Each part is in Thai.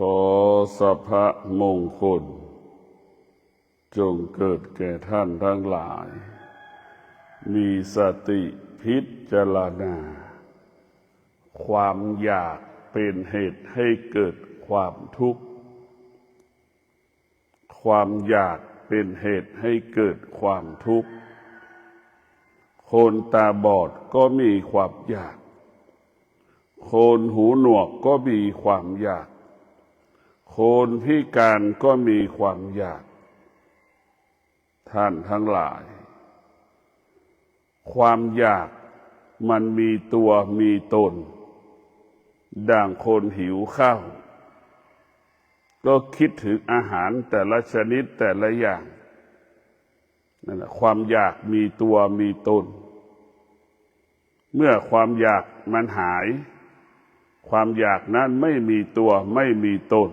ขอสัพพะมงคลจงเกิดแก่ท่านทั้งหลาย มีสติพิจารณาความอยากเป็นเหตุให้เกิดความทุกข์ความอยากเป็นเหตุให้เกิดความทุกข์คนตาบอดก็มีความอยากคนหูหนวกก็มีความอยากคนพิการก็มีความอยากท่านทั้งหลายความอยากมันมีตัวมีตนดังคนหิวข้าวก็คิดถึงอาหารแต่ละชนิดแต่ละอย่างนั่นแหละความอยากมีตัวมีตนเมื่อความอยากมันหายความอยากนั้นไม่มีตัวไม่มีตน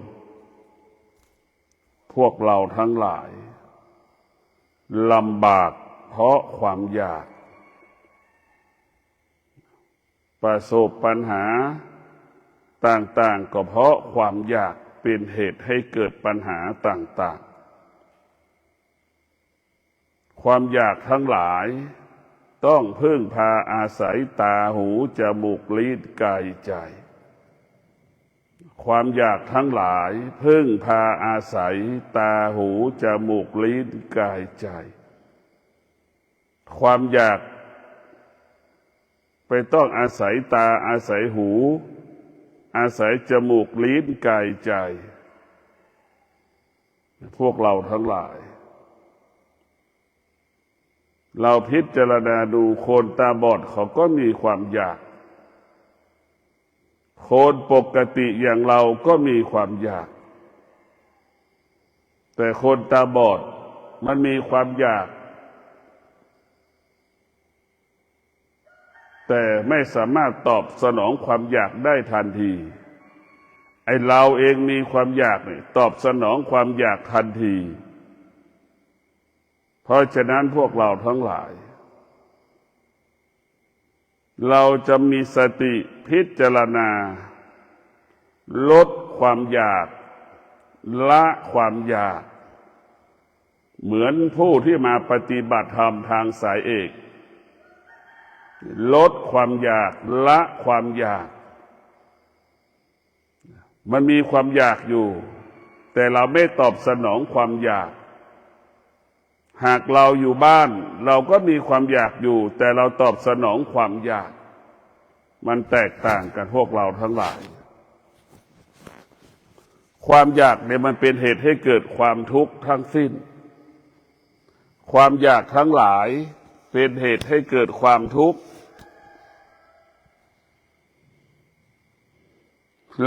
พวกเราทั้งหลายลำบากเพราะความอยากประสบปัญหาต่างๆก็เพราะความอยากเป็นเหตุให้เกิดปัญหาต่างๆความอยากทั้งหลายต้องพึ่งพาอาศัยตาหูจมูกลิ้นกายใจความอยากทั้งหลายพึ่งพาอาศัยตาหูจมูกลิ้นกายใจความอยากไปต้องอาศัยตาอาศัยหูอาศัยจมูกลิ้นกายใจพวกเราทั้งหลายเราพิจารณาดูคนตาบอดเขาก็มีความอยากคนปกติอย่างเราก็มีความอยากแต่คนตาบอดมันมีความอยากแต่ไม่สามารถตอบสนองความอยากได้ทันทีไอ้เราเองมีความอยากเนี่ยตอบสนองความอยากทันทีเพราะฉะนั้นพวกเราทั้งหลายเราจะมีสติพิจารณาลดความอยากละความอยากเหมือนผู้ที่มาปฏิบัติธรรมทางสายเอกลดความอยากละความอยากมันมีความอยากอยู่แต่เราไม่ตอบสนองความอยากหากเราอยู่บ้านเราก็มีความอยากอยู่แต่เราตอบสนองความอยากมันแตกต่างกันพวกเราทั้งหลายความอยากเนี่ยมันเป็นเหตุให้เกิดความทุกข์ทั้งสิ้นความอยากทั้งหลายเป็นเหตุให้เกิดความทุกข์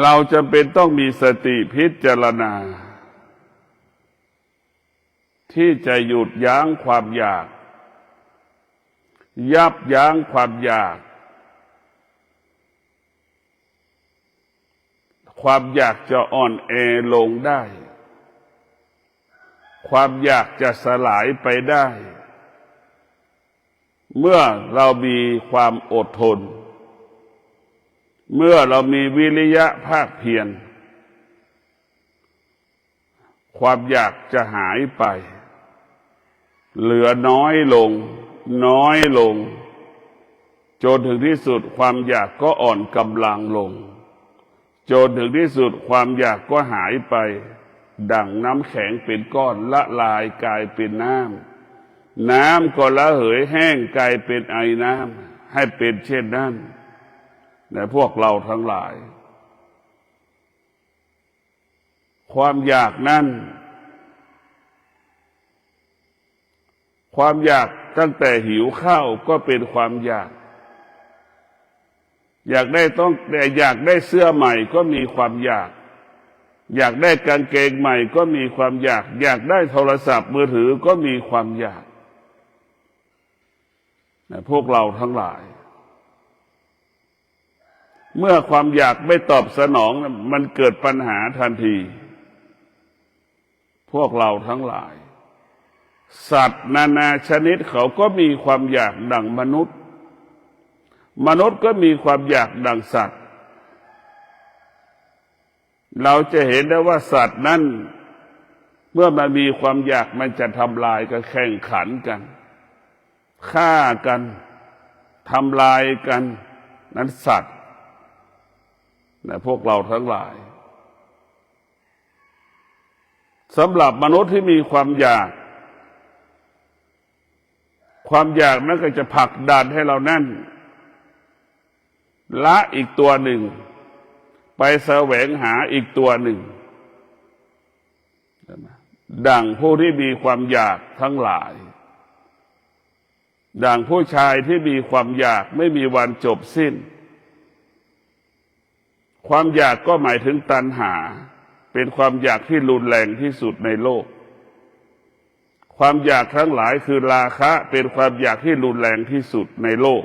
เราจำเป็นต้องมีสติพิจารณาที่จะหยุดยั้งความอยากยับยั้งความอยากความอยากจะอ่อนแอลงได้ความอยากจะสลายไปได้เมื่อเรามีความอดทนเมื่อเรามีวิริยะภาคเพียรความอยากจะหายไปเหลือน้อยลงน้อยลงจนถึงที่สุดความอยากก็อ่อนกำลังลงจนถึงที่สุดความอยากก็หายไปดั่งน้ำแข็งเป็นก้อนละลายกลายเป็นน้ำน้ำก็ระเหยแห้งกลายเป็นไอน้ำให้เป็นเช่นนั้นในพวกเราทั้งหลายความอยากนั้นความอยากตั้งแต่หิวข้าวก็เป็นความอยากอยากได้เสื้อใหม่ก็มีความอยากอยากได้กางเกงใหม่ก็มีความอยากอยากได้โทรศัพท์มือถือก็มีความอยากพวกเราทั้งหลายเมื่อความอยากไม่ตอบสนองมันเกิดปัญหาทันทีพวกเราทั้งหลายสัตว์นานาชนิดเขาก็มีความอยากดั่งมนุษย์มนุษย์ก็มีความอยากดั่งสัตว์ เราจะเห็นได้ว่าสัตว์นั้นเมื่อมันมีความอยากมันจะทำลายกันแข่งขันกันฆ่ากันทำลายกันนั้นสัตว์นะพวกเราทั้งหลายสำหรับมนุษย์ที่มีความอยากนั้นก็จะผลักดันให้เรานั่นละอีกตัวหนึ่งไปแสวงหาอีกตัวหนึ่งดั่งผู้ที่มีความอยากทั้งหลายดั่งผู้ชายที่มีความอยากไม่มีวันจบสิ้นความอยากก็หมายถึงตัณหาเป็นความอยากที่รุนแรงที่สุดในโลกความอยากทั้งหลายคือราคะเป็นความอยากที่รุนแรงที่สุดในโลก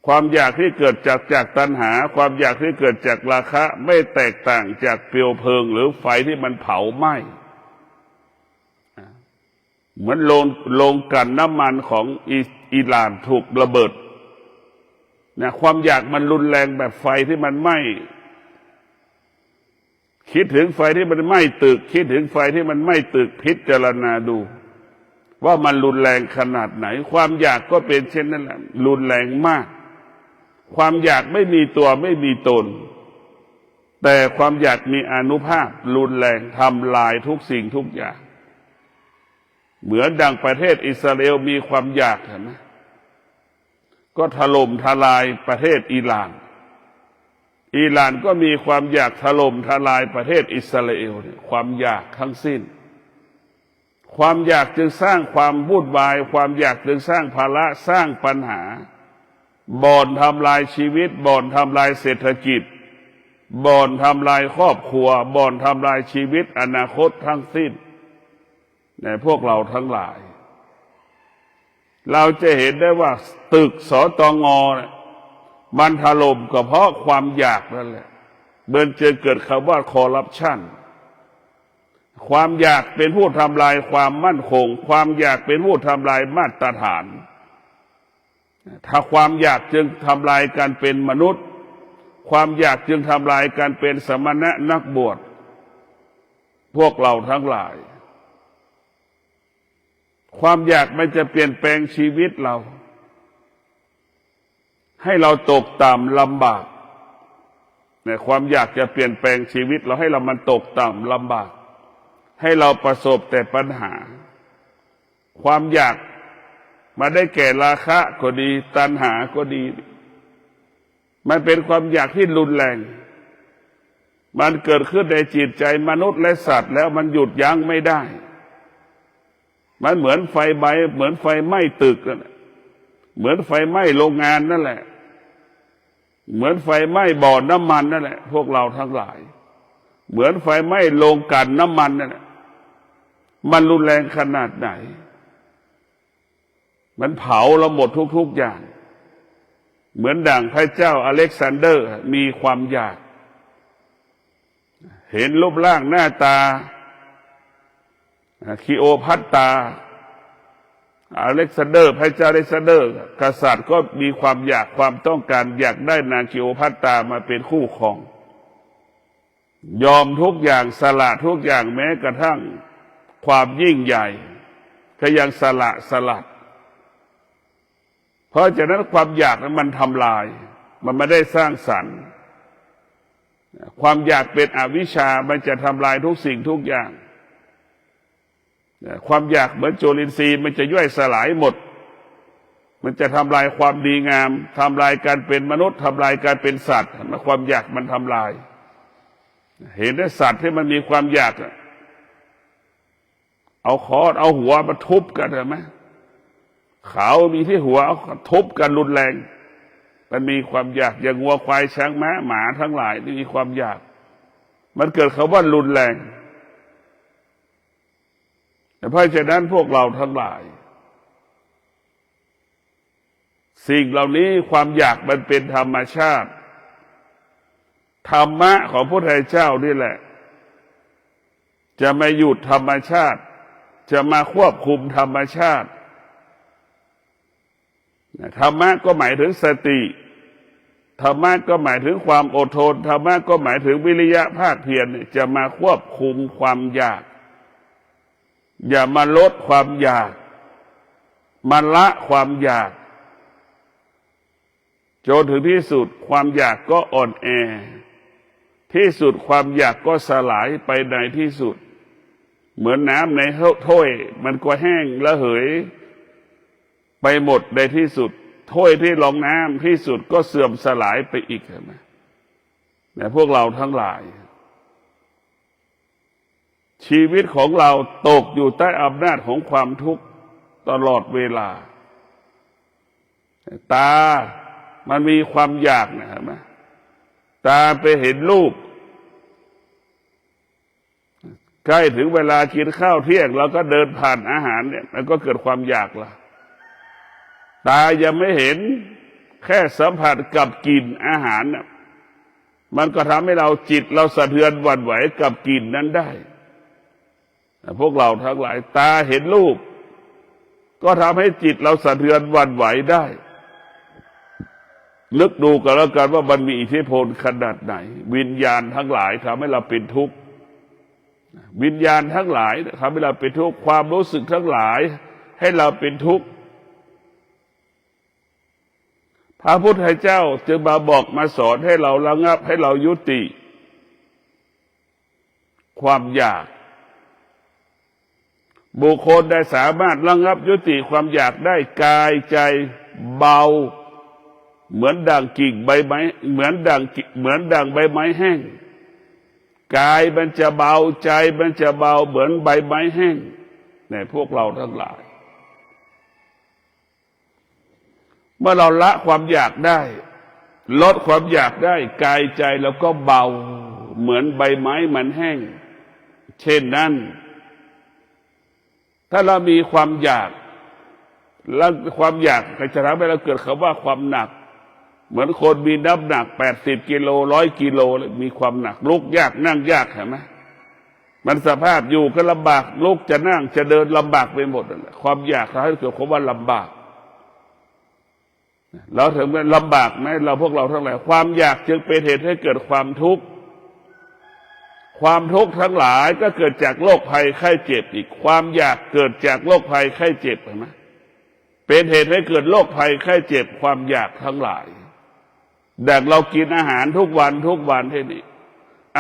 ความอยากที่เกิดจากตัณหาความอยากที่เกิดจากราคะไม่แตกต่างจากเปลวเพลิงหรือไฟที่มันเผาไหม้เหมือนโรงกลั่นน้ำมันของอิหร่านถูกระเบิดนะความอยากมันรุนแรงแบบไฟที่มันไหม้คิดถึงไฟที่มันไหม้ตึกคิดถึงไฟที่มันไหม้ตึกพิจารณาดูว่ามันรุนแรงขนาดไหนความอยากก็เป็นเช่นนั้นแหละรุนแรงมากความอยากไม่มีตัวไม่มีตนแต่ความอยากมีอานุภาพรุนแรงทำลายทุกสิ่งทุกอย่างเหมือนดังประเทศอิสราเอลมีความอยากเห็นไหมก็ถล่มทลายประเทศอิหร่านก็มีความอยากถล่มทลายประเทศอิสราเอลความอยากทั้งสิ้นความอยากจึงสร้างความวุ่นวายความอยากจึงสร้างภาระสร้างปัญหาบ่อนทำลายชีวิตบ่อนทำลายเศรษฐกิจบ่อนทำลายครอบครัวบ่อนทำลายชีวิตอนาคตทั้งสิ้นในพวกเราทั้งหลายเราจะเห็นได้ว่าตึกสตง.มันถล่มก็เพราะความอยากนั่นแหละเบิ่นจะเกิดคำว่าคอร์รัปชันความอยากเป็นผู้ทำลายความมั่นคงความอยากเป็นผู้ทำลายมาตรฐานถ้าความอยากจึงทำลายการเป็นมนุษย์ความอยากจึงทำลายการเป็นสมณะนักบวชพวกเราทั้งหลายความอยากมันจะเปลี่ยนแปลงชีวิตเราให้เราตกต่ำลำบากเนี่ยความอยากจะเปลี่ยนแปลงชีวิตเราให้เรามันตกต่ำลำบากให้เราประสบแต่ปัญหาความอยากมาได้แก่ราคะก็ดีตัณหาก็ดีมันเป็นความอยากที่รุนแรงมันเกิดขึ้นในจิตใจมนุษย์และสัตว์แล้วมันหยุดยั้งไม่ได้มันเหมือนไฟไหม้เหมือนไฟไหม้ตึกนั่นแหละเหมือนไฟไหม้โรงงานนั่นแหละเหมือนไฟไหม้บ่อน้ำมันนั่นแหละพวกเราทั้งหลายเหมือนไฟไหม้โรงกลั่นน้ำมันนั่นแหละมันรุนแรงขนาดไหนมันเผาเราหมดทุกอย่างเหมือนดั่งพระเจ้าอเล็กซานเดอร์มีความอยากเห็นรูปร่างหน้าตาคีโอพัตตราอเล็กซานเดอร์พระเจ้าอเล็กซานเดอร์กษัตริย์ก็มีความอยากความต้องการอยากได้นางคีโอพัตตรามาเป็นคู่ครองยอมทุกอย่างสละทุกอย่างแม้กระทั่งความยิ่งใหญ่ก็ยังสลัดเพราะฉะนั้นความอยากนั้นมันทำลายมันไม่ได้สร้างสรรค์ความอยากเป็นอวิชชามันจะทำลายทุกสิ่งทุกอย่างความอยากเหมือนจุลินทรีย์มันจะย่อยสลายหมดมันจะทำลายความดีงามทำลายการเป็นมนุษย์ทำลายการเป็นสัตว์ความอยากมันทำลายเห็นได้สัตว์ที่มันมีความอยากเอาค้อนเอาหัวมาทุบกันเห็นไหมเขามีที่หัวเอาทุบกันรุนแรงมันมีความอยากอย่างวัวควายช้างม้าหมาทั้งหลายที่มีความอยากมันเกิดคำว่ารุนแรงเพราะฉะนั้นพวกเราทั้งหลายสิ่งเหล่านี้ความอยากมันเป็นธรรมชาติธรรมะของพระพุทธเจ้านี่แหละจะมาหยุดธรรมชาติจะมาควบคุมธรรมชาติธรรมะก็หมายถึงสติ ธรรมะก็หมายถึงความอดทนธรรมะก็หมายถึงวิริยะภาคเพียรจะมาควบคุมความอยากอย่ามาลดความอยากมาละความอยากจนถึงที่สุดความอยากก็อ่อนแอที่สุดความอยากก็สลายไปในที่สุดเหมือนน้ำในถ้วยมันก็แห้งระเหยไปหมดในที่สุดถ้วยที่รองน้ำที่สุดก็เสื่อมสลายไปอีกนะแต่พวกเราทั้งหลายชีวิตของเราตกอยู่ใต้อำนาจของความทุกข์ตลอดเวลาตามันมีความอยากนะเห็นไหมตาไปเห็นรูปใกล้ถึงเวลากินข้าวเที่ยงเราก็เดินผ่านอาหารเนี่ยมันก็เกิดความอยากละตายังไม่เห็นแค่สัมผัสกับกลิ่นอาหารน่ะมันก็ทำให้เราจิตเราสะเทือนหวั่นไหวกับกลิ่นนั้นได้พวกเราทั้งหลายตาเห็นรูปก็ทำให้จิตเราสะเทือนหวั่นไหวได้นึกดูกันแล้วกันว่ามันมีอิทธิพลขนาดไหนวิญญาณทั้งหลายทำให้เราเป็นทุกข์วิญญาณทั้งหลายทำให้เราเป็นทุกข์ความรู้สึกทั้งหลายให้เราเป็นทุกข์พระพุทธเจ้าจึงมาบอกมาสอนให้เราระงับให้เรายุติความอยากบุคคลได้สามารถระงับยุติความอยากได้กายใจเบาเหมือนดั่งกิ่งใบไม้เหมือนดั่งใบไม้แห้งกายมันจะเบาใจมันจะเบาเหมือนใบไม้แห้งในพวกเราทั้งหลายเมื่อเราละความอยากได้ลดความอยากได้กายใจเราก็เบาเหมือนใบไม้มันแห้งเช่นนั้นถ้าเรามีความอยากแล้วความอยากจะทำให้เราเกิดคำว่าความหนักเหมือนคนมีน้ำหนัก80 กิโล100 กิโลมีความหนักลุกยากนั่งยากเห็นไหมมันสภาพอยู่ก็ลำบากลุกจะนั่งจะเดินลำบากไปหมดความอยากทำให้เกิดคำว่าลำบากเราถึงลำบากไหมเราพวกเราทั้งหลายความอยากจึงเป็นเหตุให้เกิดความทุกข์ความทุกข์ทั้งหลายก็เกิดจากโรคภัยไข้เจ็บอีกความอยากเกิดจากโรคภัยไข้เจ็บเห็นไหมเป็นเหตุให้เกิดโรคภัยไข้เจ็บความอยากทั้งหลายดังเรากินอาหารทุกวันที่นี่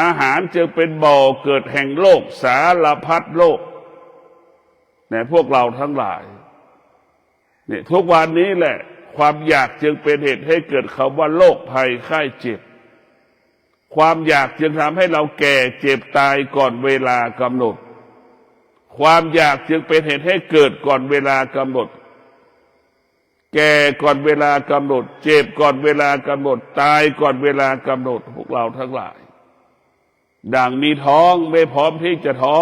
อาหารจึงเป็นบ่อเกิดแห่งโรคสารพัดโรคในพวกเราทั้งหลายเนี่ยทุกวันนี้แหละความอยากจึงเป็นเหตุให้เกิดคำว่าโรคภัยไข้เจ็บความอยากจึงทำให้เราแก่เจ็บตายก่อนเวลากำหนดความอยากจึงเป็นเหตุให้เกิดก่อนเวลากำหนดแก่ก่อนเวลากำหนดเจ็บก่อนเวลากำหนดตายก่อนเวลากำหนดพวกเราทั้งหลายดังมีท้องไม่พร้อมที่จะท้อ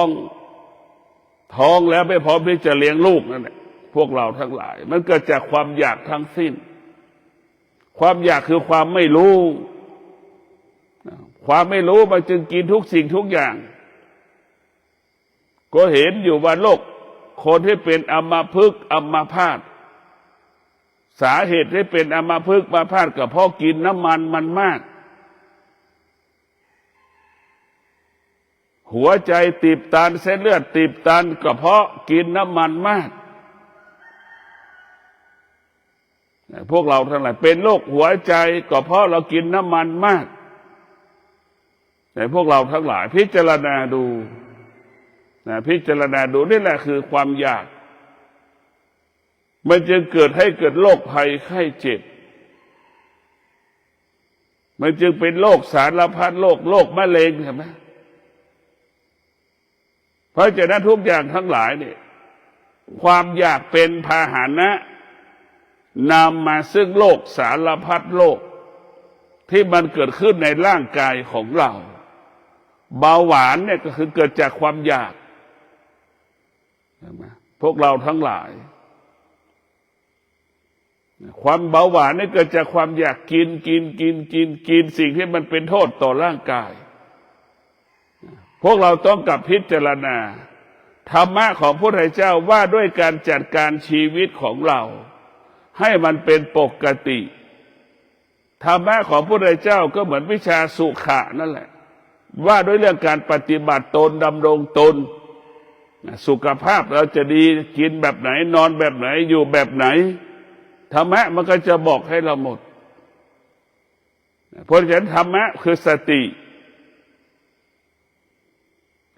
งแล้วไม่พร้อมที่จะเลี้ยงลูกนั่นแหละพวกเราทั้งหลายมันเกิดจากความอยากทั้งสิ้นความอยากคือความไม่รู้ความไม่รู้มันจึงกินทุกสิ่งทุกอย่างก็เห็นอยู่ว่าโลกคนที่เป็นอัมพฤกษ์อัมพาตสาเหตุที่เป็นอัมพฤกษ์อัมพาตก็เพราะกินน้ำมันมันมากหัวใจตีบตันเส้นเลือดตีบตันก็เพราะกินน้ำมันมากพวกเราทั้งหลายเป็นโรคหัวใจก็เพราะเรากินน้ำมันมากแต่พวกเราทั้งหลายพิจารณาดูนี่แหละคือความอยากมันจึงเกิดให้เกิดโรคภัยไข้เจ็บมันจึงเป็นโรคสารพัดโรคมะเร็งใช่ไหมเพราะฉะนั้นทุกอย่างทั้งหลายเนี่ยความอยากเป็นพาหนะนำมาซึ่งโรคสารพัดโรคที่มันเกิดขึ้นในร่างกายของเราเบาหวานเนี่ยก็คือเกิดจากความอยากใช่ไหมพวกเราทั้งหลายความเบาหวานนี่เกิดจากความอยากกินสิ่งที่มันเป็นโทษต่อร่างกายพวกเราต้องกลับพิจารณาธรรมะของพระพุทธเจ้าว่าด้วยการจัดการชีวิตของเราให้มันเป็นปกติ ธรรมะของพระพุทธเจ้าก็เหมือนวิชาสุขะนั่นแหละว่าด้วยเรื่องการปฏิบัติตนดำรงตนสุขภาพเราจะดีกินแบบไหนนอนแบบไหนอยู่แบบไหนธรรมะมันก็จะบอกให้เราหมดเพราะฉะนั้นธรรมะคือสติ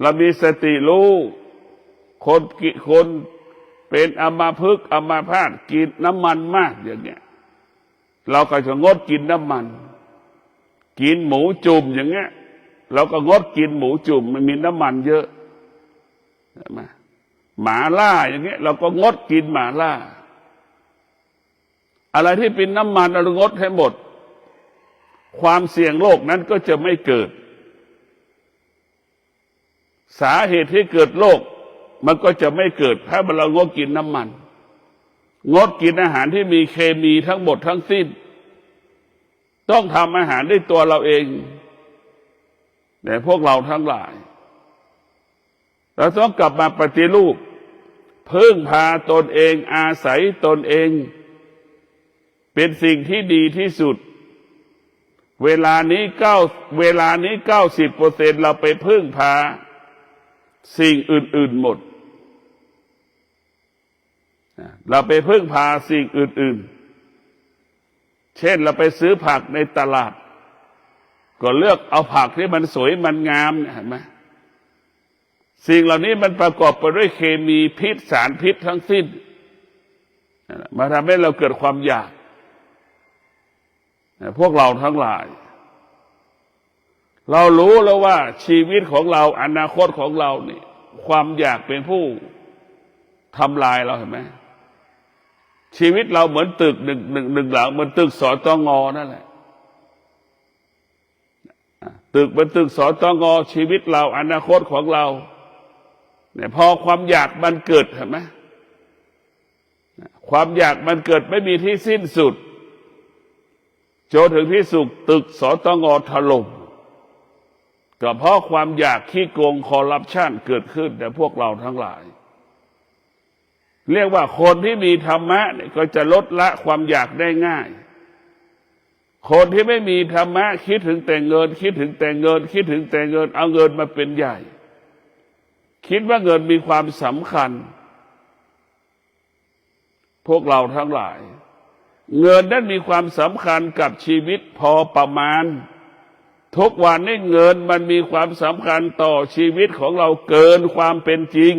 เรามีสติรู้คนเป็นอัมพฤกษ์อัมพาตกินน้ำมันมากอย่างเงี้ยเราก็จะงดกินน้ำมันกินหมูจุ่มอย่างเงี้ยเราก็งดกินหมูจุ่มมันมีน้ำมันเยอะหมาล่าอย่างเงี้ยเราก็งดกินหมาล่าอะไรที่เป็นน้ำมันเรางดให้หมดความเสี่ยงโรคนั้นก็จะไม่เกิดสาเหตุที่เกิดโรคมันก็จะไม่เกิดถ้าเรางดกินน้ำมันงดกินอาหารที่มีเคมีทั้งหมดทั้งสิ้นต้องทำอาหารด้วยตัวเราเองแต่พวกเราทั้งหลายเราต้องกลับมาปฏิรูปพึ่งพาตนเองอาศัยตนเองเป็นสิ่งที่ดีที่สุดเวลานี้90%เราไปพึ่งพาสิ่งอื่นๆหมดเราไปพึ่งพาสิ่งอื่นๆเช่นเราไปซื้อผักในตลาดก็เลือกเอาผักที่มันสวยมันงามเห็นไหมสิ่งเหล่านี้มันประกอบไปด้วยเคมีพิษสารพิษทั้งสิ้นมาทำให้เราเกิดความอยากพวกเราทั้งหลายเรารู้แล้วว่าชีวิตของเราอนาคตของเรานี่ความอยากเป็นผู้ทำลายเราเห็นไหมชีวิตเราเหมือนตึกหนึ่งหลังเหมือนตึกสตง.นั่นแหละตึกเป็นตึกสตง.ชีวิตเราอนาคตของเราเนี่ยพอความอยากมันเกิดเห็นไหมความอยากมันเกิดไม่มีที่สิ้นสุดจนถึงที่สุดตึกสตง.ถล่มก็เพราะความอยากขี้โกงคอร์รัปชันเกิดขึ้นแต่พวกเราทั้งหลายเรียกว่าคนที่มีธรรมะเนี่ยก็จะลดละความอยากได้ง่ายคนที่ไม่มีธรรมะคิดถึงแต่เงินคิดถึงแต่เงินคิดถึงแต่เงินเอาเงินมาเป็นใหญ่คิดว่าเงินมีความสำคัญพวกเราทั้งหลายเงินนั้นมีความสำคัญกับชีวิตพอประมาณทุกวันนี้เงินมันมีความสำคัญต่อชีวิตของเราเกินความเป็นจริง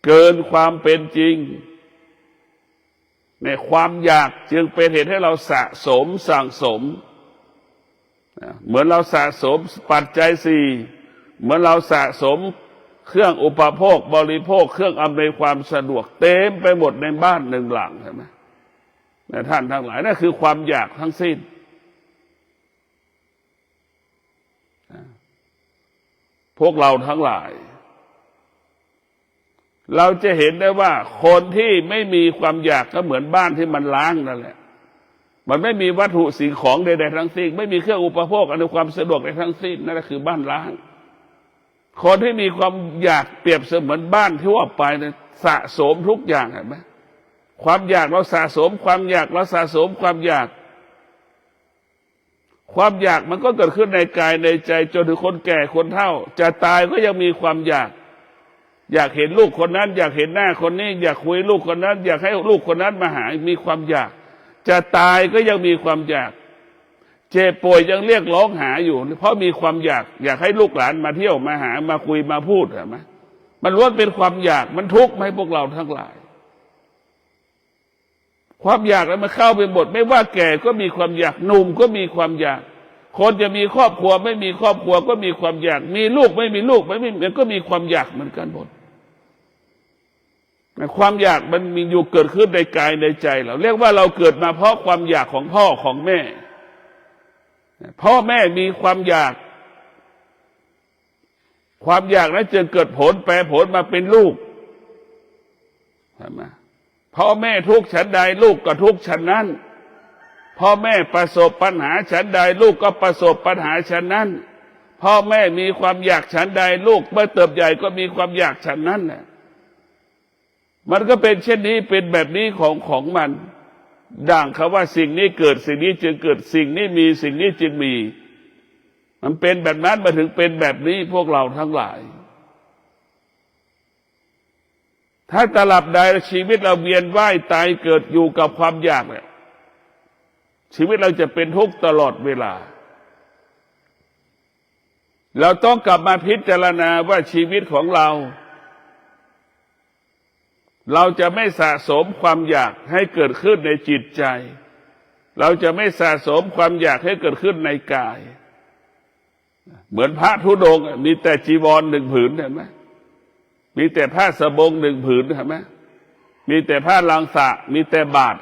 เกินความเป็นจริงในความอยากจึงเป็นเหตุให้เราสะสมสั่งสมเหมือนเราสะสมปัจจัยสี่เหมือนเราสะสมเครื่องอุปโภคบริโภคเครื่องอำนวยความสะดวกเต็มไปหมดในบ้านหนึ่งหลังใช่ไหมท่านทั้งหลายนั่นคือความอยากทั้งสิ้นพวกเราทั้งหลายเราจะเห็นได้ว่าคนที่ไม่มีความอยากก็เหมือนบ้านที่มันล้างนั่นแหละมันไม่มีวัตถุสิ่งของใดๆทั้งสิ้นไม่มีเครื่องอุปโภคอำนวยความสะดวกใดทั้งสิ้นนั่นก็คือบ้านล้างคนที่มีความอยากเปรียบเสมือนบ้านที่ว่าไปเนี่ยสะสมทุกอย่างเห็นไหมความอยากเราสะสมความอยากเราสะสมความอยากมันก็เกิดขึ้นในกายในใจจนถึงคนแก่คนเฒ่าจะตายก็ยังมีความอยากเห็นลูกคนนั้นอยากเห็นหน้าคนนี้อยากคุยลูกคนนั้นอยากให้ลูกคนนั้นมาหามีความอยากจะตายก็ยังมีความอยากเจ็บป่วยยังเรียกร้องหาอยู่เพราะมีความอยากให้ลูกหลานมาเที่ยวมาหามาคุยมาพูดเห็นไหมมันล้วนเป็นความอยากมันทุกข์ไหมพวกเราทั้งหลายความอยากแล้วมันเข้าไปหมดไม่ว่าแก่ก็มีความอยากหนุ่มก็มีความอยากคนจะมีครอบครัวไม่มีครอบครัวก็มีความอยากมีลูกไม่มีลูกมันก็มีความอยากเหมือนกันหมดความอยากมันมีอยู่เกิดขึ้นในกายในใจเราเรียกว่าเราเกิดมาเพราะความอยากของพ่อของแม่พ่อแม่มีความอยากนั้นจึงเกิดผลแปรผลมาเป็นลูกใช่ไหมพ่อแม่ทุกข์ฉันใดลูกก็ทุกข์ฉันนั้นพ่อแม่ประสบปัญหาฉันใดลูกก็ประสบปัญหาฉันนั้นพ่อแม่มีความอยากฉันใดลูกเมื่อเติบใหญ่ก็มีความอยากฉันนั้นแหละมันก็เป็นเช่นนี้เป็นแบบนี้ของมัน ด่างคำว่าสิ่งนี้เกิดสิ่งนี้จึงเกิดสิ่งนี้มีสิ่งนี้จึงมีมันเป็นแบบนั้นมาถึงเป็นแบบนี้พวกเราทั้งหลายถ้าตลับใดชีวิตเราเวียนว่ายตายเกิดอยู่กับความอยากเนี่ยชีวิตเราจะเป็นทุกข์ตลอดเวลาเราต้องกลับมาพิจารณาว่าชีวิตของเราจะไม่สะสมความอยากให้เกิดขึ้นในจิตใจเราจะไม่สะสมความอยากให้เกิดขึ้นในกายเหมือนพระธุดงค์มีแต่จีวร1 ผืนเห็นไหมมีแต่ผ้าสบง1 ผืนเห็นไหมมีแต่ผ้าลังสะมีแต่บาตร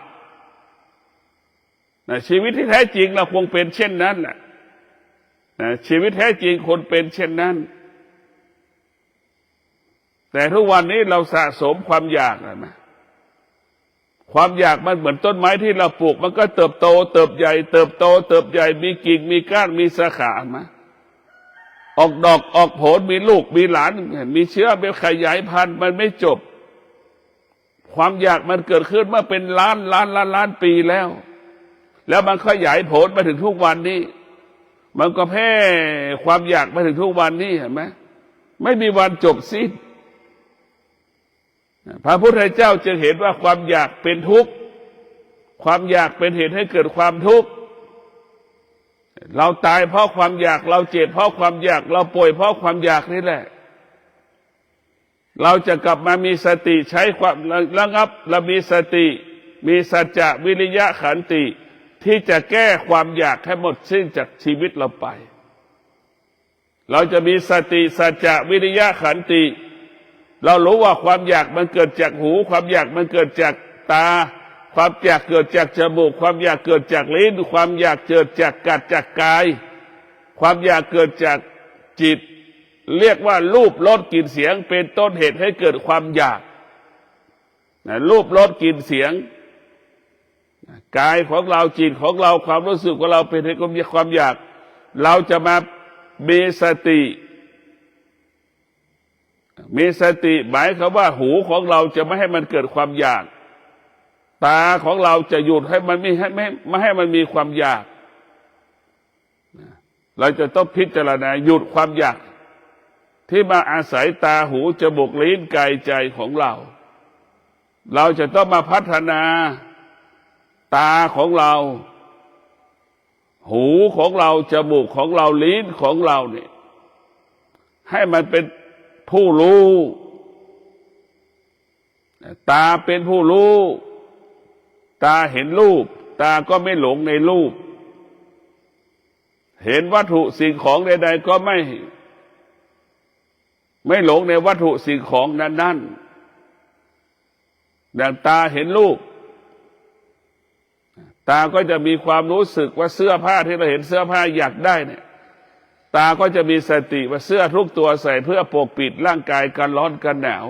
ชีวิตที่แท้จริงเราคงเป็นเช่นนั้นแหละชีวิตแท้จริงคนเป็นเช่นนั้นแต่ทุกวันนี้เราสะสมความอยากนะความอยากมันเหมือนต้นไม้ที่เราปลูกมันก็เติบโตเติบใหญ่เติบโตเติบใหญ่มีกิ่งมีก้านมีสาขามาออกดอกออกผลมีลูกมีหลานมีเชื้อเป็นขยายพันธุ์มันไม่จบความอยากมันเกิดขึ้นเมื่อเป็นล้านปีแล้วมันขยายผลมาถึงทุกวันนี้มันก็แพร่ความอยากมาถึงทุกวันนี้เห็นไหมไม่มีวันจบสิ้นพระพุทธเจ้าจึงเห็นว่าความอยากเป็นทุกข์ความอยากเป็นเหตุให้เกิดความทุกข์เราตายเพราะความอยากเราเจ็บเพราะความอยากเราป่วยเพราะความอยากนี่แหละเราจะกลับมามีสติใช้ความระงับและมีสติมีสัจจะวิริยะขันติที่จะแก้ความอยากให้หมดสิ้นจากชีวิตเราไปเราจะมีสติสัจจะวิริยะขันติเรารู้ว่าความอยากมันเกิดจากหูความอยากมันเกิดจากตาความอยากเกิดจากจมูกความอยากเกิดจากลิ้นความอยากเกิดจากกัดจากกายความอยากเกิดจากจิตเรียกว่ารูปรสกลิ่นเสียงเป็นต้นเหตุให้เกิดความอยากรูปรสกลิ่นเสียงกายของเราจิตของเราความรู้สึกของเราเป็นเหตุของความอยากเราจะมามีสติหมายความว่าหูของเราจะไม่ให้มันเกิดความอยากตาของเราจะหยุดให้มันไม่ให้มันมีความอยากเราจะต้องพิจารณาหยุดความอยากที่มาอาศัยตาหูจมูกลิ้นกายใจของเราจะต้องมาพัฒนาตาของเราหูของเราจมูกของเราลิ้นของเราเนี่ยให้มันเป็นผู้รู้ตาเป็นผู้รู้ตาเห็นรูปตาก็ไม่หลงในรูปเห็นวัตถุสิ่งของใดๆก็ไม่หลงในวัตถุสิ่งของนั้นดังตาเห็นรูปตาก็จะมีความรู้สึกว่าเสื้อผ้าที่เราเห็นเสื้อผ้าอยากได้เนี่ยตาก็จะมีสติว่าเสื้อทุกตัวใส่เพื่อปกปิดร่างกายกันร้อนกันหนาว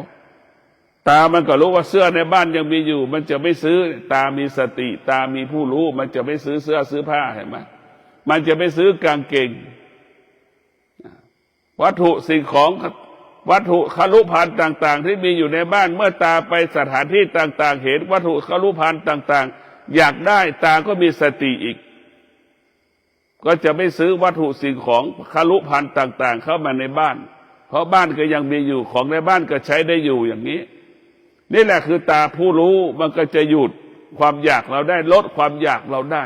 ตามันก็รู้ว่าเสื้อในบ้านยังมีอยู่มันจะไม่ซื้อตามีสติตามีผู้รู้มันจะไม่ซื้อเสื้อซื้อผ้าเห็นไหมมันจะไม่ซื้อกางเกงวัตถุสิ่งของวัตถุคฤภัณฑ์ต่างๆที่มีอยู่ในบ้านเมื่อตาไปสถานที่ต่างๆเห็นวัตถุคฤภัณฑ์ต่างๆอยากได้ตาก็มีสติอีกก็จะไม่ซื้อวัตถุสิ่งของคฤภัณฑ์ต่างๆเข้ามาในบ้านเพราะบ้านก็ยังมีอยู่ของในบ้านก็ใช้ได้อยู่อย่างนี้นี่แหละคือตาผู้รู้มันก็จะหยุดความอยากเราได้ลดความอยากเราได้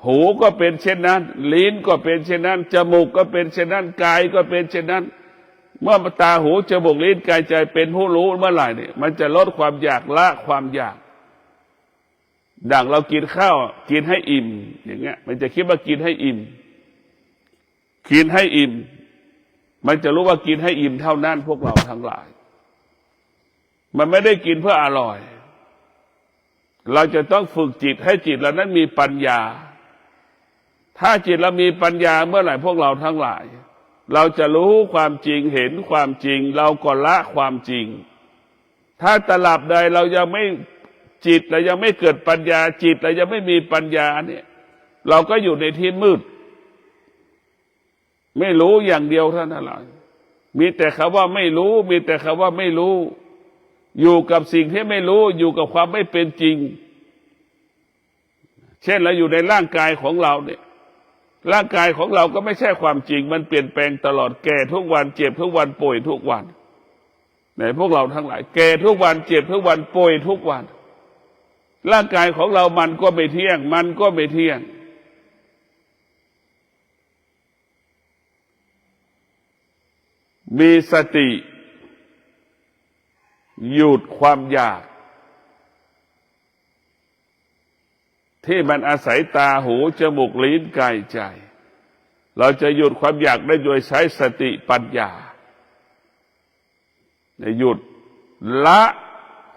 หูก็เป็นเช่นนั้นลิ้นก็เป็นเช่นนั้นจมูกก็เป็นเช่นนั้นกายก็เป็นเช่นนั้นเมื่อตาหูจมูกลิ้นกายใจเป็นผู้รู้เมื่อไหร่เนี่ยมันจะลดความอยากละความอยากดังเรากินข้าวกินให้อิ่มอย่างเงี้ยมันจะคิดว่ากินให้อิ่มกินให้อิ่มมันจะรู้ว่ากินให้อิ่มเท่านั้นพวกเราทั้งหลายมันไม่ได้กินเพื่ออร่อยเราจะต้องฝึกจิตให้จิตเรานั้นมีปัญญาถ้าจิตเรามีปัญญาเมื่อไหร่พวกเราทั้งหลายเราจะรู้ความจริงเห็นความจริงเราก็ละความจริงถ้าตลับใดเรายังไม่จิตเรายังไม่เกิดปัญญาจิตเรายังไม่มีปัญญาเนี่ยเราก็อยู่ในที่มืดไม่รู้อย่างเดียวเท่านั้นแหละมีแต่คำว่าไม่รู้มีแต่คำว่าไม่รู้อยู่กับสิ่งที่ไม่รู้อยู่กับความไม่เป็นจริง เช่นเราอยู่ในร่างกายของเราเนี่ยร่างกายของเราก็ไม่ใช่ความจริงมันเปลี่ยนแปลงตลอดแก่ทุกวันเจ็บทุกวันป่วยทุกวันไหนพวกเราทั้งหลายแก่ทุกวันเจ็บทุกวันป่วยทุกวันร่างกายของเรามันก็ไม่เที่ยงมันก็ไม่เที่ยงมีสติหยุดความอยากที่มันอาศัยตาหูจมูกลิ้นกายใจเราจะหยุดความอยากได้โดยใช้สติปัญญาหยุดละ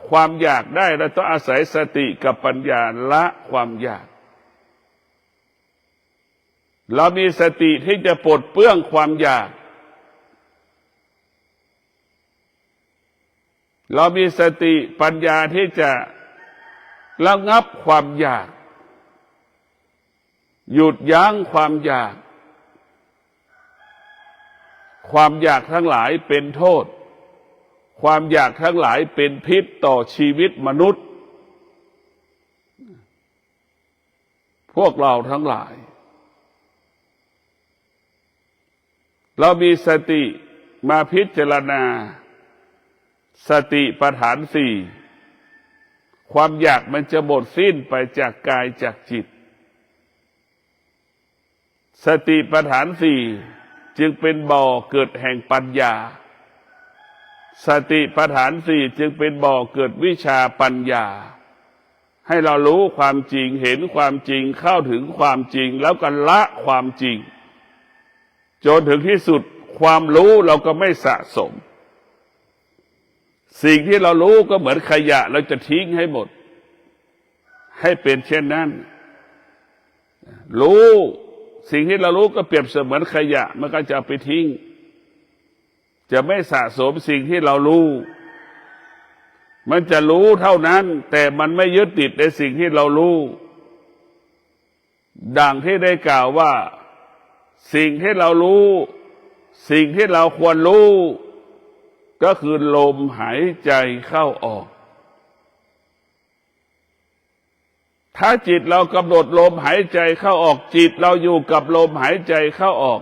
ความอยากได้เราต้องอาศัยสติกับปัญญาละความอยากเรามีสติที่จะปลดเปลื้องความอยากเรามีสติปัญญาที่จะระงับความอยากหยุดยั้งความอยากความอยากทั้งหลายเป็นโทษความอยากทั้งหลายเป็นพิษต่อชีวิตมนุษย์พวกเราทั้งหลายเรามีสติมาพิจารณาสติปัฏฐานสี่ความอยากมันจะหมดสิ้นไปจากกายจากจิตสติปัฏฐานสี่จึงเป็นบ่อเกิดแห่งปัญญาสติปัฏฐานสี่จึงเป็นบ่อเกิดวิชาปัญญาให้เรารู้ความจริงเห็นความจริงเข้าถึงความจริงแล้วก็ละความจริงจนถึงที่สุดความรู้เราก็ไม่สะสมสิ่งที่เรารู้ก็เหมือนขยะเราจะทิ้งให้หมดให้เป็นเช่นนั้นรู้สิ่งที่เรารู้ก็เปรียบเสมือนขยะมันก็จะเอาไปทิ้งจะไม่สะสมสิ่งที่เรารู้มันจะรู้เท่านั้นแต่มันไม่ยึดติดในสิ่งที่เรารู้ดังที่ได้กล่าวว่าสิ่งที่เรารู้สิ่งที่เราควรรู้ก็คือลมหายใจเข้าออกถ้าจิตเรากำหนดลมหายใจเข้าออกจิตเราอยู่กับลมหายใจเข้าออก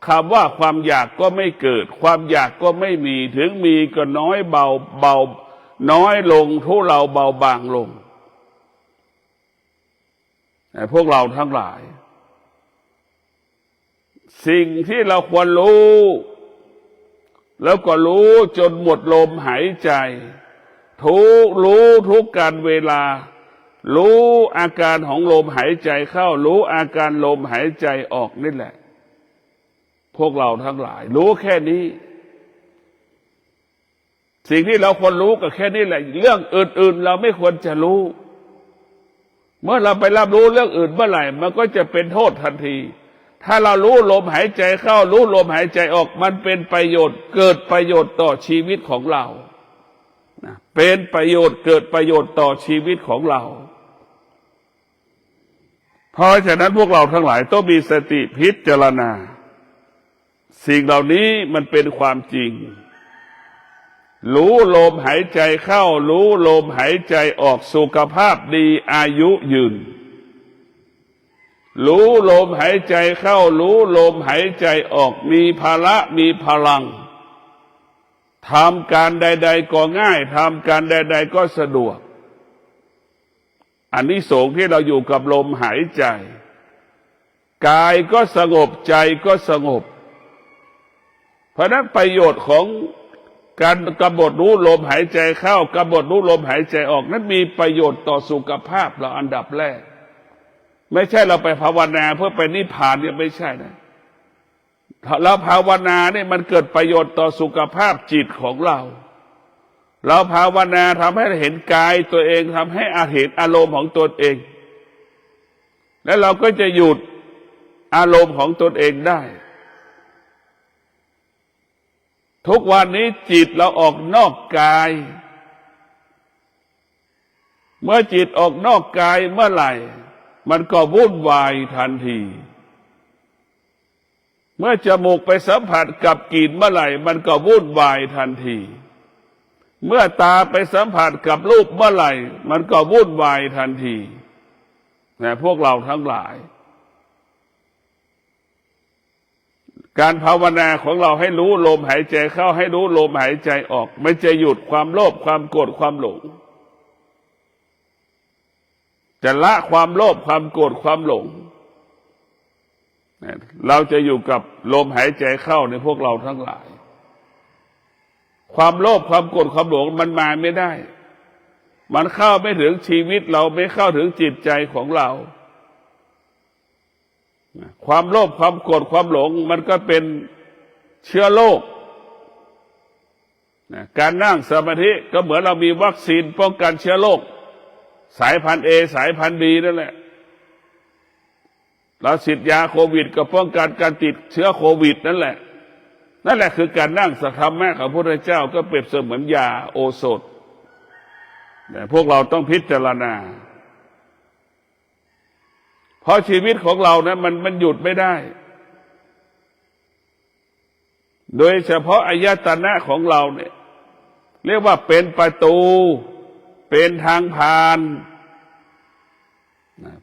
คำว่าความอยากก็ไม่เกิดความอยากก็ไม่มีถึงมีก็น้อยเบาน้อยลงทุเลาเบาบางลงพวกเราทั้งหลายสิ่งที่เราควรรู้แล้วก็รู้จนหมดลมหายใจรู้ทุกการเวลารู้อาการของลมหายใจเข้ารู้อาการลมหายใจออกนี่แหละพวกเราทั้งหลายรู้แค่นี้สิ่งที่เราควรรู้ก็แค่นี้แหละเรื่องอื่นๆเราไม่ควรจะรู้เมื่อเราไปรับรู้เรื่องอื่นเมื่อไหร่มันก็จะเป็นโทษทันทีถ้าเรารู้ลมหายใจเข้ารู้ลมหายใจออกมันเป็นประโยชน์เกิดประโยชน์ต่อชีวิตของเราเป็นประโยชน์เกิดประโยชน์ต่อชีวิตของเราเพราะฉะนั้นพวกเราทั้งหลายต้องมีสติพิจารณาสิ่งเหล่านี้มันเป็นความจริงรู้ลมหายใจเข้ารู้ลมหายใจออกสุขภาพดีอายุยืนรู้ลมหายใจเข้ารู้ลมหายใจออกมีภาระมีพลังทำการใดๆก็ง่ายทำการใดๆก็สะดวกอานิสงส์ที่เราอยู่กับลมหายใจกายก็สงบใจก็สงบเพราะนั้นประโยชน์ของการกำหนดรู้ลมหายใจเข้ากำหนดรู้ลมหายใจออกนั้นมีประโยชน์ต่อสุขภาพเราอันดับแรกไม่ใช่เราไปภาวนาเพื่อไปนิพพานเนี่ยไม่ใช่นะเราภาวนาเนี่ยมันเกิดประโยชน์ต่อสุขภาพจิตของเราภาวนาทำให้เห็นกายตัวเองทำให้เห็นอารมณ์ของตนเองและเราก็จะหยุดอารมณ์ของตนเองได้ทุกวันนี้จิตเราออกนอกกายเมื่อจิตออกนอกกายเมื่อไหร่มันก็วุ่นวายทันทีเมื่อจมูกไปสัมผัสกับกลิ่นเมื่อไหร่มันก็วุ่นวายทันทีเมื่อตาไปสัมผัสกับรูปเมื่อไหร่มันก็วุ่นวายทันที พวกเราทั้งหลายการภาวนาของเราให้รู้ลมหายใจเข้าให้รู้ลมหายใจออกไม่จะหยุดความโลภความโกรธความหลงจะละความโลภความโกรธความหลงเราจะอยู่กับลมหายใจเข้าในพวกเราทั้งหลายความโลภความโกรธความหลงมันมาไม่ได้มันเข้าไม่ถึงชีวิตเราไม่เข้าถึงจิตใจของเราความโลภความโกรธความหลงมันก็เป็นเชื้อโรคการนั่งสมาธิก็เหมือนเรามีวัคซีนป้องกันเชื้อโรคสายพันธุ์ A สายพันธุ์ B นั่นแหละเราฉีดยาโควิดก็ป้องกันการติดเชื้อโควิดนั่นแหละคือการนั่งสธรรมะของพระพุทธเจ้าก็เปรียบเสมือนยาโอสถแต่พวกเราต้องพิจารณาเพราะชีวิตของเรานะมันหยุดไม่ได้โดยเฉพาะอายตนะของเราเนี่ยเรียกว่าเป็นประตูเป็นทางผ่าน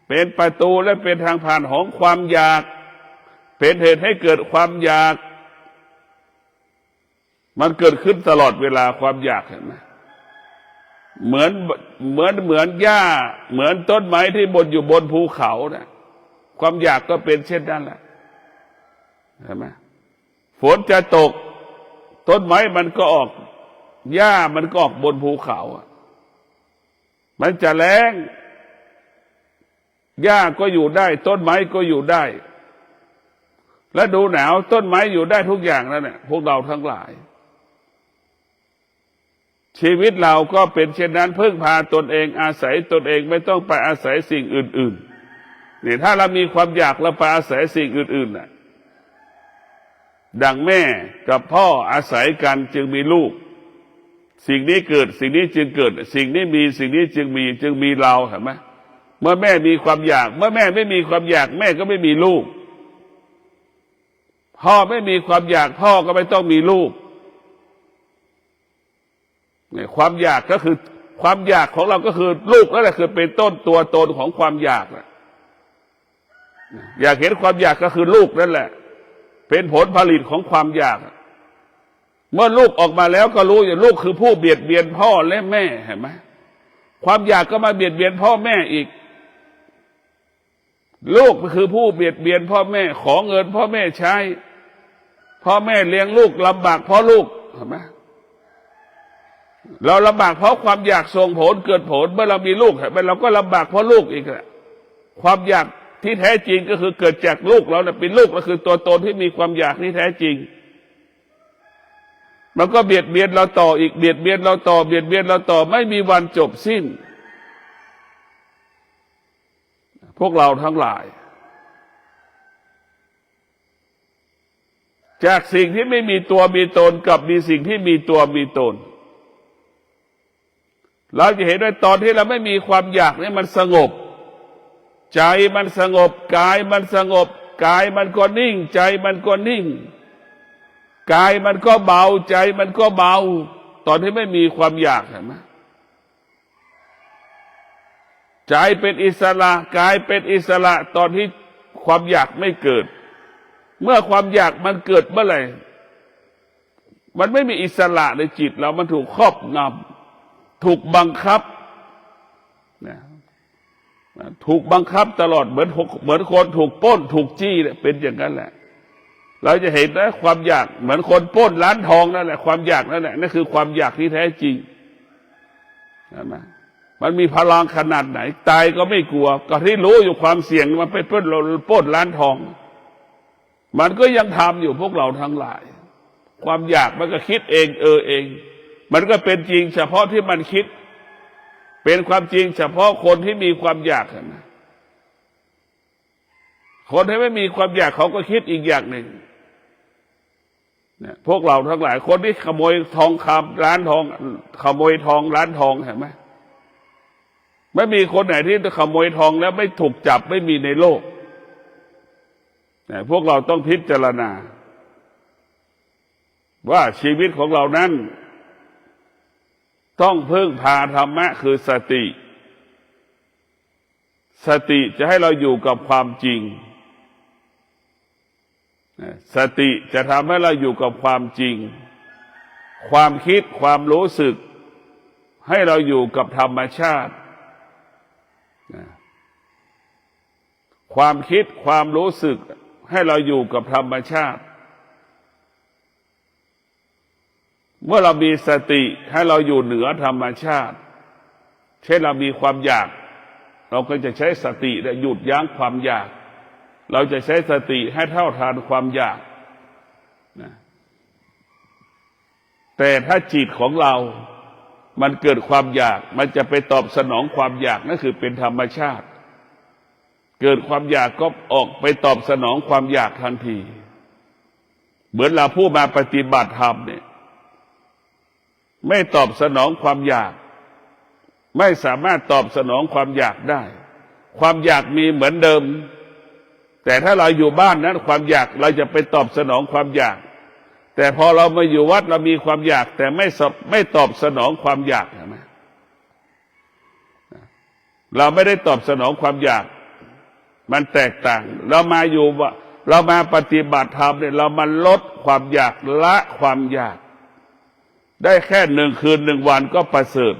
เป็นประตูและเป็นทางผ่านของความอยากเป็นเหตุให้เกิดความอยากมันเกิดขึ้นตลอดเวลาความอยากเห็นไหมเหมือนหญ้าเหมือนต้นไม้ที่บนอยู่บนภูเขานะความอยากก็เป็นเช่นนั้นแหละเห็นไหมฝนจะตกต้นไม้มันก็ออกหญ้ามันก็ออกบนภูเขามันจะแล้งหญ้าก็อยู่ได้ต้นไม้ก็อยู่ได้และดูหนาวต้นไม้อยู่ได้ทุกอย่างนั่นแหละพวกเราทั้งหลายชีวิตเราก็เป็นเช่นนั้นพึ่งพาตนเองอาศัยตนเองไม่ต้องไปอาศัยสิ่งอื่นๆนี่ถ้าเรามีความอยากเราไปอาศัยสิ่งอื่นๆน่ะดังแม่กับพ่ออาศัยกันจึงมีลูกสิ่งนี้เกิดสิ่งนี้จึงเกิดสิ่งนี้มีสิ่งนี้จึงมีเราเห็นไหมเมื่อแม่มีความอยากเมื่อแม่ไม่มีความอยากแม่ก็ไม่มีลูกพ่อไม่มีความอยากพ่อก็ไม่ต้องมีลูกความอยากก็คือความอยากของเราก็คือลูกนั่นแหละคือเป็นต้นตัวตนของความอยากอยากเห็นความอยากก็คือลูกนั่นแหละเป็นผลผลิตของความอยากเมื่อลูกออกมาแล้วก็รู้อย่างลูกคือผู้เบียดเบียนพ่อและแม่เห็นไหมความอยากก็มาเบียดเบียนพ่อแม่อีกลูกคือผู้เบียดเบียนพ่อแม่ขอเงินพ่อแม่ใช้พ่อแม่เลี้ยงลูกลำบากเพราะลูกเห็นไหมเราลำบากเพราะความอยากส่งผลเกิดผลเมื่อเรามีลูกเราก็ลำบากเพราะลูกอีกแหละความอยากที่แท้จริงก็คือเกิดจากลูกเราเนี่ยเป็นลูกก็คือตัวตนที่มีความอยากที่แท้จริงมันก็เบียดเบียนเราต่ออีกเบียดเบียนเราต่อเบียดเบียนเราต่อไม่มีวันจบสิ้นพวกเราทั้งหลายจากสิ่งที่ไม่มีตัวมีตนกับมีสิ่งที่มีตัวมีตนเราจะเห็นว่าตอนที่เราไม่มีความอยากนี่มันสงบใจมันสงบกายมันสงบกายมันก็นิ่งใจมันก็นิ่งกายมันก็เบาใจมันก็เบาตอนที่ไม่มีความอยากเห็นไหมใจเป็นอิสระกายเป็นอิสระตอนที่ความอยากไม่เกิดเมื่อความอยากมันเกิดเมื่อไหร่มันไม่มีอิสระในจิตเรามันถูกครอบงำถูกบังคับถูกบังคับตลอดเหมือนคนถูกปล้นถูกจี้เนี่ยเป็นอย่างนั้นแหละเราจะเห็นนะความอยากเหมือนคนปล้นร้านทองนั่นแหละความอยากนั่นแหละนั่นคือความอยากที่แท้จริงใช่ไหมมันมีพลังขนาดไหนตายก็ไม่กลัวก็ที่รู้อยู่ความเสี่ยงมันไปปล้นร้านทองมันก็ยังทำอยู่พวกเราทั้งหลายความอยากมันก็คิดเองเองมันก็เป็นจริงเฉพาะที่มันคิดเป็นความจริงเฉพาะคนที่มีความอยากนะคนที่ไม่มีความอยากเขาก็คิดอีกอย่างหนึ่งเนี่ยพวกเราทั้งหลายคนที่ขโมยทองคำร้านทองขโมยทองร้านทองเห็นไหมไม่มีคนไหนที่ขโมยทองแล้วไม่ถูกจับไม่มีในโลกเนี่ยพวกเราต้องพิจารณาว่าชีวิตของเรานั้นต้องพึ่งพาธรรมะคือสติ สติจะให้เราอยู่กับความจริงสติจะทำให้เราอยู่กับความจริงความคิดความรู้สึกให้เราอยู่กับธรรมชาติความคิดความรู้สึกให้เราอยู่กับธรรมชาติเมื่อเรามีสติให้เราอยู่เหนือธรรมชาติเช่นเรามีความอยากเราก็จะใช้สติหยุดยั้งความอยากเราจะใช้สติให้เท่าทานความอยากนะแต่ถ้าจิตของเรามันเกิดความอยากมันจะไปตอบสนองความอยากนั่นคือเป็นธรรมชาติเกิดความอยากก็ออกไปตอบสนองความอยากทันทีเหมือนเราผู้มาปฏิบัติธรรมเนี่ยไม่ตอบสนองความอยากไม่สามารถตอบสนองความอยากได้ความอยากมีเหมือนเดิมแต่ถ้าเราอยู่บ้านนั้นความอยากเราจะไปตอบสนองความอยากแต่พอเรามาอยู่วัดเรามีความอยากแต่ไม่ตอบสนองความอยากใช่ไหมเราไม่ได้ตอบสนองความอยากมันแตกต่างเรามาอยู่เรามาปฏิบัติธรรมเนี่ยเรามาลดความอยากละความอยากได้แค่1 คืน 1 วันก็ประเสริฐ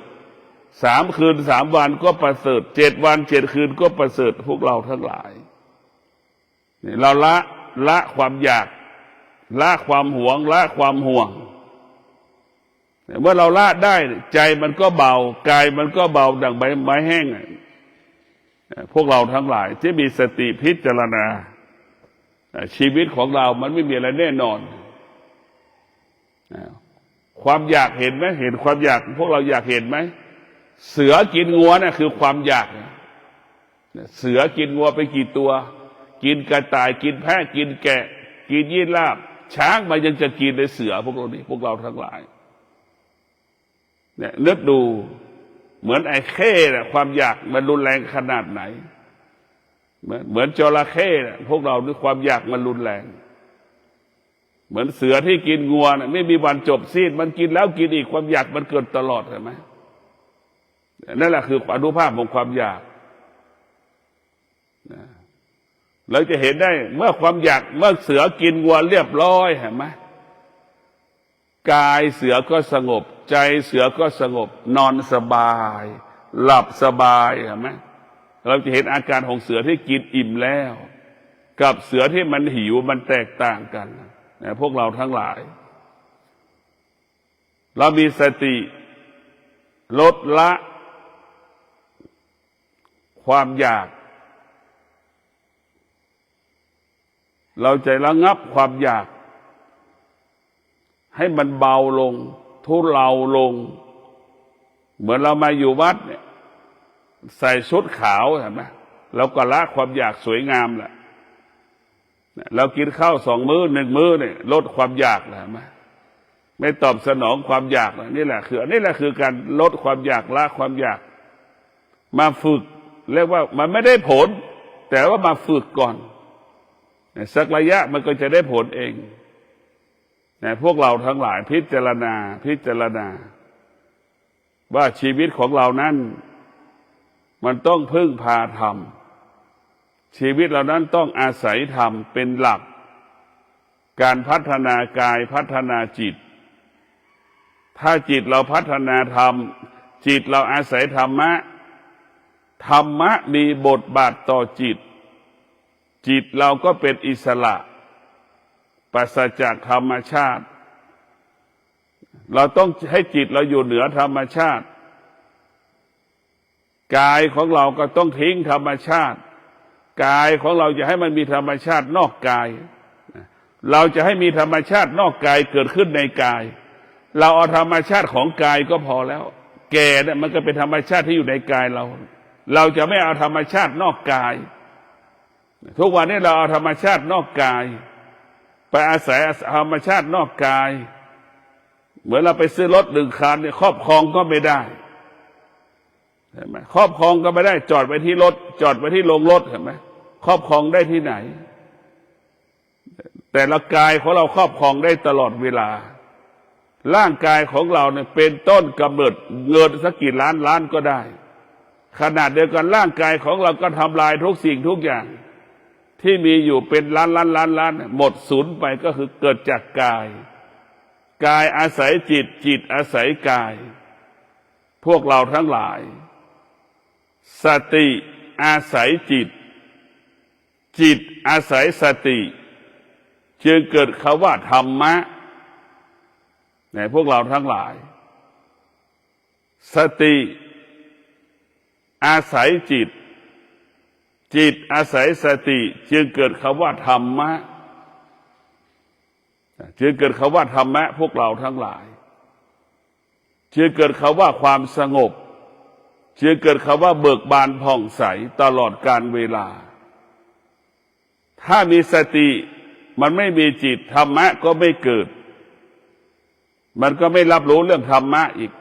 3 คืน 3 วันก็ประเสริฐ7 วัน 7 คืนก็ประเสริฐพวกเราทั้งหลายเราละความอยากละความหวงละความห่วงเมื่อเราละได้ใจมันก็เบากายมันก็เบาดั่งใบไม้แห้งพวกเราทั้งหลายที่มีสติพิจารณาชีวิตของเรามันไม่มีอะไรแน่นอนความอยากเห็นไหมเห็นความอยากพวกเราอยากเห็นไหมเสือกินงัวน่ะคือความอยากเสือกินงัวไปกี่ตัวกินกระต่ายกินแพะกินแกะกินยีราฟช้างมันยังจะกินในเสือพวกเราทั้งหลายเนี่ยนึกดูเหมือนไอ้เข้น่ะความอยากมันรุนแรงขนาดไหนเหมือนจระเข้น่ะพวกเราด้วยความอยากมันรุนแรงเหมือนเสือที่กินงัวน่ะไม่มีวันจบสิ้นมันกินแล้วกินอีกความอยากมันเกิดตลอดใช่ไหมนั่นแหละคืออนุภาพของความอยากเราจะเห็นได้เมื่อความอยากเมื่อเสือกินวัวเรียบร้อยเห็นไหมกายเสือก็สงบใจเสือก็สงบนอนสบายหลับสบายเห็นไหมเราจะเห็นอาการของเสือที่กินอิ่มแล้วกับเสือที่มันหิวมันแตกต่างกันพวกเราทั้งหลายเรามีสติลดละความอยากเราจะระงับความอยากให้มันเบาลงทุเลาลงเหมือนเรามาอยู่วัดเนี่ยใส่ชุดขาวเห็นไหมเราก็ละความอยากสวยงามแหละเรากินข้าว2 มื้อ1 มื้อเนี่ยลดความอยากเห็นไหมไม่ตอบสนองความอยากนี่แหละคือการลดความอยากละความอยากมาฝึกเรียกว่ามันไม่ได้ผลแต่ว่ามาฝึกก่อนสักระยะมันก็จะได้ผลเองพวกเราทั้งหลายพิจารณาว่าชีวิตของเรานั้นมันต้องพึ่งพาธรรมชีวิตเรานั้นต้องอาศัยธรรมเป็นหลักการพัฒนากายพัฒนาจิตถ้าจิตเราพัฒนาธรรมจิตเราอาศัยธรรมะมีบทบาทต่อจิตเราก็เป็นอิสระปราศจากธรรมชาติเราต้องให้จิตเราอยู่เหนือธรรมชาติกายของเราก็ต้องทิ้งธรรมชาติกายของเราจะให้มันมีธรรมชาตินอกกายเราจะให้มีธรรมชาตินอกกายเกิดขึ้นในกายเราเอาธรรมชาติของกายก็พอแล้วแก่เนี่ยมันก็เป็นธรรมชาติที่อยู่ในกายเราจะไม่เอาธรรมชาตินอกกายทุกวันนี้เราเอาธรรมชาตินอกกายไปอาศัยธรรมชาตินอกกายเหมือนเราไปซื้อรถ1 คันเนี่ยครอบครองก็ไม่ได้เห็นไหมครอบครองก็ไม่ได้จอดไว้ที่รถจอดไว้ที่โรงรถเห็นไหมครอบครองได้ที่ไหนแต่ละกายของเราครอบครองได้ตลอดเวลาร่างกายของเราเนี่ยเป็นต้นกำเนิดเงินสักกี่ล้านก็ได้ ขนาดเดียวกันร่างกายของเราก็ทำลายทุกสิ่งทุกอย่างที่มีอยู่เป็นล้านหมดสูญไปก็คือเกิดจากกายกายอาศัยจิตจิตอาศัยกายพวกเราทั้งหลายสติอาศัยจิตจิตอาศัยสติจึงเกิดคำว่าธรรมะในพวกเราทั้งหลายสติอาศัยจิตจิตอาศัยสติจึงเกิดคำว่าธรรมะจึงเกิดคำว่าธรรมะพวกเราทั้งหลายจึงเกิดคำว่าความสงบจึงเกิดคำว่าเบิกบานผ่องใสตลอดกาลเวลาถ้ามีสติมันไม่มีจิตธรรมะก็ไม่เกิดมันก็ไม่รับรู้เรื่องธรรมะอีก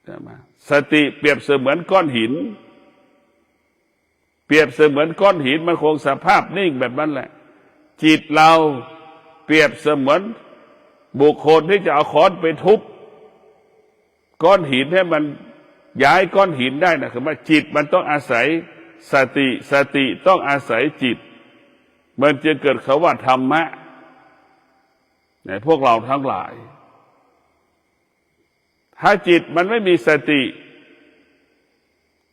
ใช่ไหมสติเปรียบเสมือนก้อนหินเปรียบเสมือนก้อนหินมันคงสภาพนิ่งแบบนั้นแหละจิตเราเปรียบเสมือนบุคคลที่จะเอาค้อนไปทุบก้อนหินให้มันย้ายก้อนหินได้นะคือว่าจิตมันต้องอาศัยสติสติต้องอาศัยจิตมันจะเกิดคำว่าธรรมะในพวกเราทั้งหลายถ้าจิตมันไม่มีสติ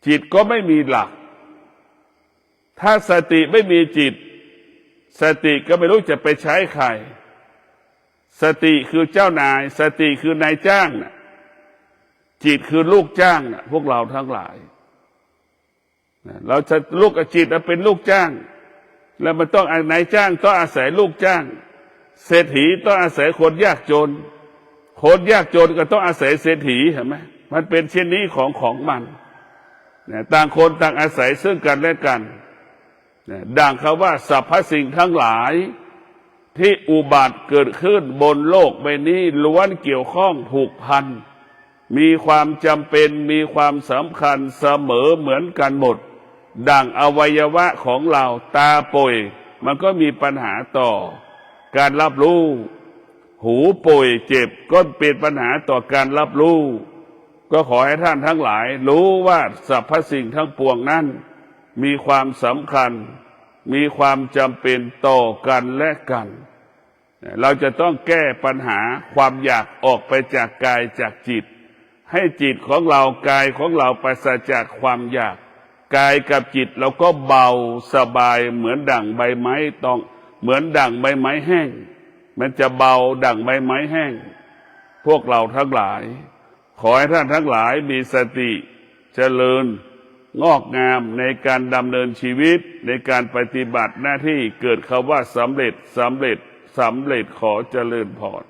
จิตก็ไม่มีหลักถ้าสติไม่มีจิตสติก็ไม่รู้จะไปใช้ใครสติคือเจ้านายสติคือนายจ้างนะจิตคือลูกจ้างนะพวกเราทั้งหลายเราจะลูกกับจิตเป็นลูกจ้างแล้วมันต้องนายจ้างต้องอาศัยลูกจ้างเศรษฐีต้องอาศัยคนยากจนคนยากจนก็ต้องอาศัยเศรษฐีเห็นไหมมันเป็นเช่นนี้ของมันต่างคนต่างอาศัยซึ่งกันและกันดังคำว่าสรรพสิ่งทั้งหลายที่อุบัติเกิดขึ้นบนโลกใบนี้ล้วนเกี่ยวข้องผูกพันมีความจำเป็นมีความสำคัญเสมอเหมือนกันหมดดังอวัยวะของเราตาป่วยมันก็มีปัญหาต่อการรับรู้หูป่วยเจ็บก็เป็นปัญหาต่อการรับรู้ก็ขอให้ท่านทั้งหลายรู้ว่าสรรพสิ่งทั้งปวงนั้นมีความสำคัญมีความจำเป็นต่อกันและกันเราจะต้องแก้ปัญหาความอยากออกไปจากกายจากจิตให้จิตของเรากายของเราปราศจากความอยากกายกับจิตเราก็เบาสบายเหมือนดั่งใบไม้ต้องเหมือนดั่งใบไม้แห้งมันจะเบาดั่งใบไม้แห้งพวกเราทั้งหลายขอให้ท่านทั้งหลายมีสติเจริญงอกงามในการดำเนินชีวิตในการปฏิบัติหน้าที่เกิดคำว่าสำเร็จขอเจริญพร